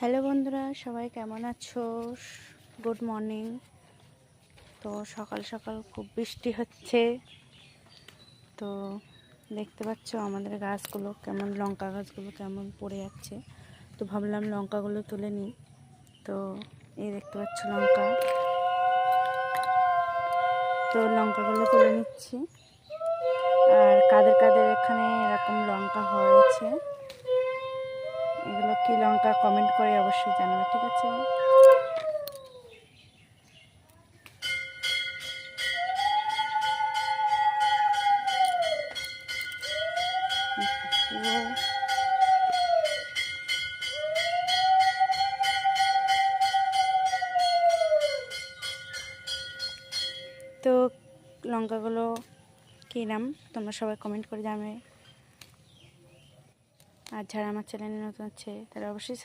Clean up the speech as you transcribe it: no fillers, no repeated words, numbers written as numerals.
Hello বন্ধুরা, সবাই কেমন আছো? Good morning. তো সকাল সকাল খুব বৃষ্টি হচ্ছে। তো দেখতে পাচ্ছ আমাদের গাছগুলো কেমন, লঙ্কা গাছগুলো কেমন পড়ে যাচ্ছে। তো ভাবলাম লঙ্কাগুলো তুলে নিই। তো এই দেখতে পাচ্ছ লঙ্কা, তো লঙ্কাগুলো তুলে নিচ্ছি। আর কাদের কাদের এখানে এরকম লঙ্কা হয়েছে, এগুলো কি লঙ্কা কমেন্ট করে অবশ্যই জানাবে, ঠিক আছে? তো লঙ্কাগুলো কী নাম তোমরা সবাই কমেন্ট করে জানাবে। আর যারা আমার চ্যানেলে নতুন আছে তারা অবশ্যই